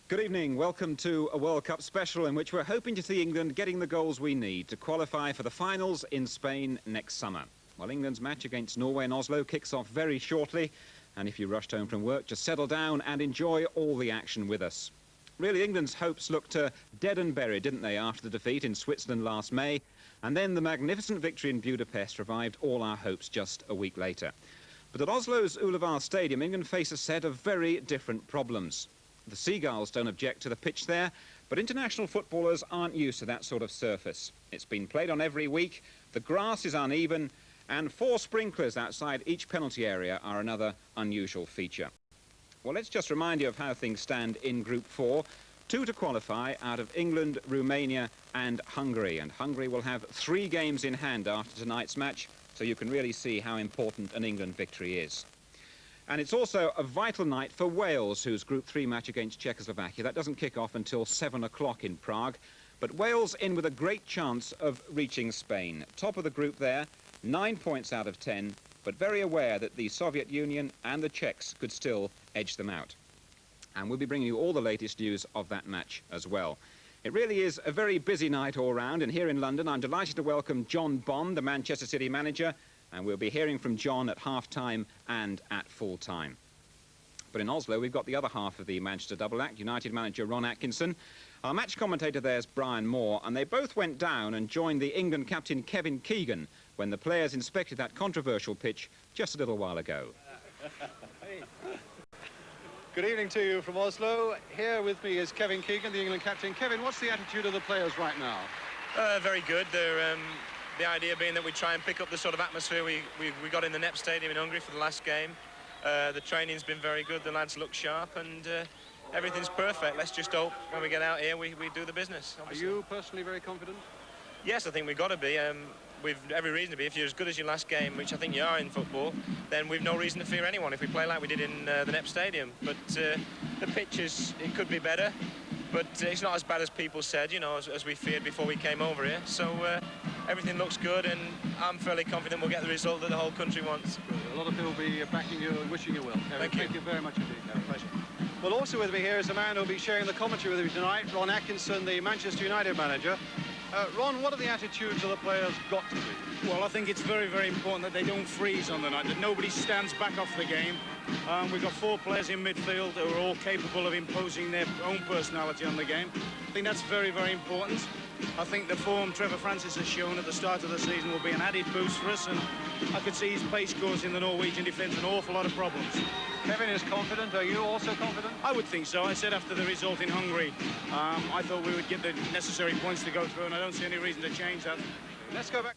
Good evening. Welcome to a World Cup special in which we're hoping to see England getting the goals we need to qualify for the finals in Spain next summer. Well, England's match against Norway and Oslo kicks off very shortly, and if you rushed home from work, just settle down and enjoy all the action with us. Really, England's hopes looked dead and buried, didn't they, after the defeat in Switzerland last May, and then the magnificent victory in Budapest revived all our hopes just a week later. But at Oslo's Ullevål stadium, England face a set of very different problems. The Seagulls don't object to the pitch there, but international footballers aren't used to that sort of surface. It's been played on every week, the grass is uneven, and 4 sprinklers outside each penalty area are another unusual feature. Well, let's just remind you of how things stand in Group 4. 2 to qualify out of England, Romania and Hungary. And Hungary will have 3 games in hand after tonight's match, so you can really see how important an England victory is. And it's also a vital night for Wales, whose Group 3 match against Czechoslovakia. That doesn't kick off until 7 o'clock in Prague. But Wales in with a great chance of reaching Spain. Top of the group there, 9 points out of 10, but very aware that the Soviet Union and the Czechs could still edge them out. And we'll be bringing you all the latest news of that match as well. It really is a very busy night all round, and here in London I'm delighted to welcome John Bond, the Manchester City manager, and we'll be hearing from John at half-time and at full-time. But in Oslo, we've got the other half of the Manchester double act, United manager Ron Atkinson. Our match commentator there's Brian Moore, and they both went down and joined the England captain Kevin Keegan when the players inspected that controversial pitch just a little while ago. Good evening to you from Oslo. Here with me is Kevin Keegan, the England captain. Kevin, what's the attitude of the players right now? Very good. They're... The idea being that we try and pick up the sort of atmosphere we got in the NEP Stadium in Hungary for the last game. The training's been very good, the lads look sharp, and everything's perfect. Let's just hope when we get out here we do the business, obviously. Are you personally very confident? Yes, I think we've got to be. We've every reason to be. If you're as good as your last game, which I think you are in football, then we've no reason to fear anyone if we play like we did in the NEP Stadium. But the pitch it could be better, but it's not as bad as people said, you know, as we feared before we came over here. So everything looks good, and I'm fairly confident we'll get the result that the whole country wants. A lot of people will be backing you and wishing you well. Thank you. Thank you very much indeed. No, pleasure. Well, also with me here is a man who'll be sharing the commentary with me tonight, Ron Atkinson, the Manchester United manager. Ron, what are the attitudes of the players got to be? Well, I think it's very, very important that they don't freeze on the night, that nobody stands back off the game. We've got 4 players in midfield who are all capable of imposing their own personality on the game. I think that's very, very important. I think the form Trevor Francis has shown at the start of the season will be an added boost for us, and I could see his pace causing the Norwegian defence an awful lot of problems. Kevin is confident. Are you also confident? I would think so. I said after the result in Hungary, I thought we would get the necessary points to go through, and I don't see any reason to change that. Let's go back.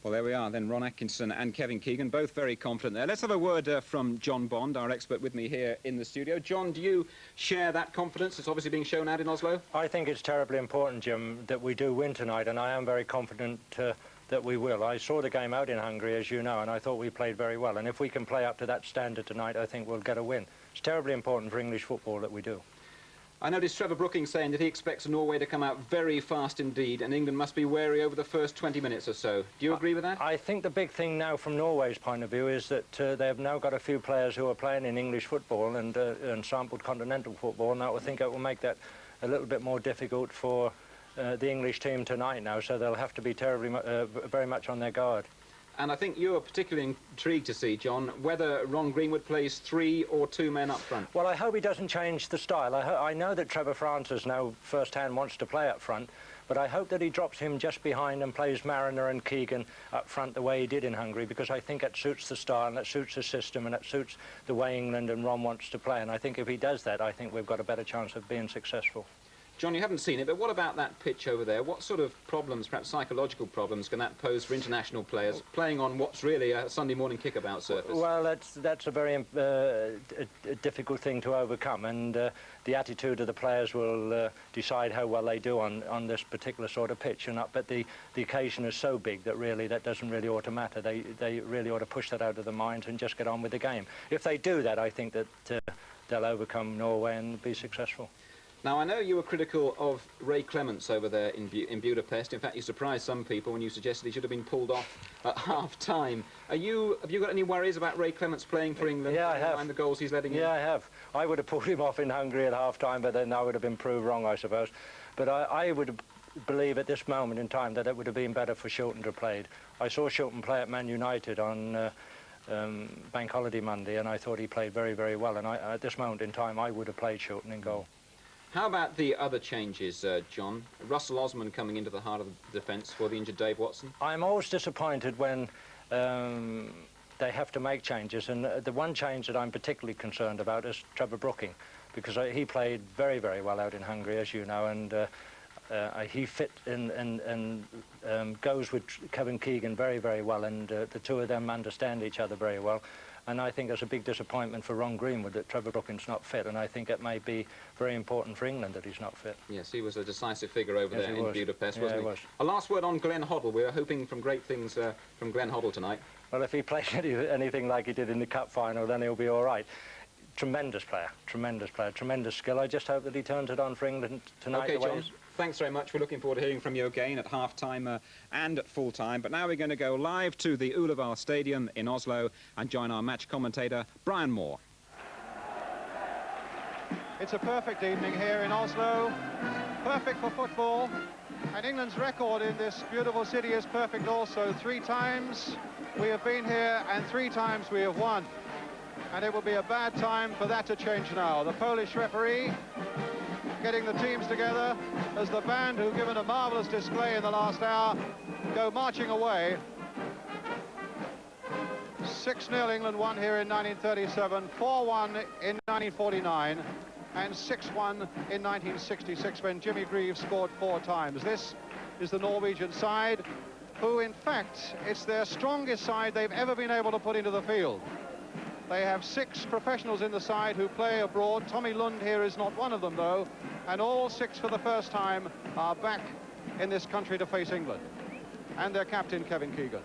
Well, there we are then, Ron Atkinson and Kevin Keegan, both very confident there. Let's have a word from John Bond, our expert with me here in the studio. John, do you share that confidence? It's obviously being shown out in Oslo. I think it's terribly important, Jim, that we do win tonight, and I am very confident that we will. I saw the game out in Hungary, as you know, and I thought we played very well. And if we can play up to that standard tonight, I think we'll get a win. It's terribly important for English football that we do. I noticed Trevor Brookings saying that he expects Norway to come out very fast indeed, and England must be wary over the first 20 minutes or so. Do you agree with that? I think the big thing now from Norway's point of view is that they have now got a few players who are playing in English football and sampled continental football, and I think it will make that a little bit more difficult for the English team tonight now, so they'll have to be very much on their guard. And I think you're particularly intrigued to see, John, whether Ron Greenwood plays 3 or 2 men up front. Well, I hope he doesn't change the style. I know that Trevor Francis now firsthand wants to play up front, but I hope that he drops him just behind and plays Mariner and Keegan up front the way he did in Hungary, because I think that suits the style and that suits the system and that suits the way England and Ron wants to play. And I think if he does that, I think we've got a better chance of being successful. John, you haven't seen it, but what about that pitch over there? What sort of problems, perhaps psychological problems, can that pose for international players playing on what's really a Sunday morning kickabout surface? Well, that's a very difficult thing to overcome, and the attitude of the players will decide how well they do on this particular sort of pitch. But the occasion is so big that really that doesn't really ought to matter. They really ought to push that out of their minds and just get on with the game. If they do that, I think that they'll overcome Norway and be successful. Now, I know you were critical of Ray Clements over there in Budapest. In fact, you surprised some people when you suggested he should have been pulled off at half-time. Have you got any worries about Ray Clements playing for England? Yeah, I have. And the goals he's letting in? Yeah, I have. I would have pulled him off in Hungary at half-time, but then I would have been proved wrong, I suppose. But I would believe at this moment in time that it would have been better for Shilton to have played. I saw Shilton play at Man United on Bank Holiday Monday, and I thought he played very, very well. And at this moment in time, I would have played Shilton in goal. How about the other changes, John? Russell Osman coming into the heart of the defence for the injured Dave Watson. I'm always disappointed when they have to make changes, and the one change that I'm particularly concerned about is Trevor Brooking, because he played very, very well out in Hungary, as you know, and he fit and goes with Kevin Keegan very, very well, and the two of them understand each other very well. And I think it's a big disappointment for Ron Greenwood that Trevor Brooking's not fit, and I think it may be very important for England that he's not fit. Yes, he was a decisive figure over there in Budapest, wasn't he? Was. A last word on Glenn Hoddle. We were hoping from great things from Glenn Hoddle tonight. Well, if he plays anything like he did in the cup final, then he'll be all right. Tremendous player, tremendous skill. I just hope that he turns it on for England tonight. OK, John, thanks very much. We're looking forward to hearing from you again at half-time and at full-time. But now we're going to go live to the Ullevål Stadium in Oslo and join our match commentator, Brian Moore. It's a perfect evening here in Oslo, perfect for football, and England's record in this beautiful city is perfect also. 3 times we have been here and 3 times we have won. And it will be a bad time for that to change now. The Polish referee getting the teams together as the band, who've given a marvellous display in the last hour, go marching away. 6-0 England won here in 1937, 4-1 in 1949, and 6-1 in 1966 when Jimmy Greaves scored 4 times. This is the Norwegian side, who in fact, it's their strongest side they've ever been able to put into the field. They have 6 professionals in the side who play abroad. Tommy Lund here is not one of them, though. And all 6 for the first time are back in this country to face England. And their captain, Kevin Keegan.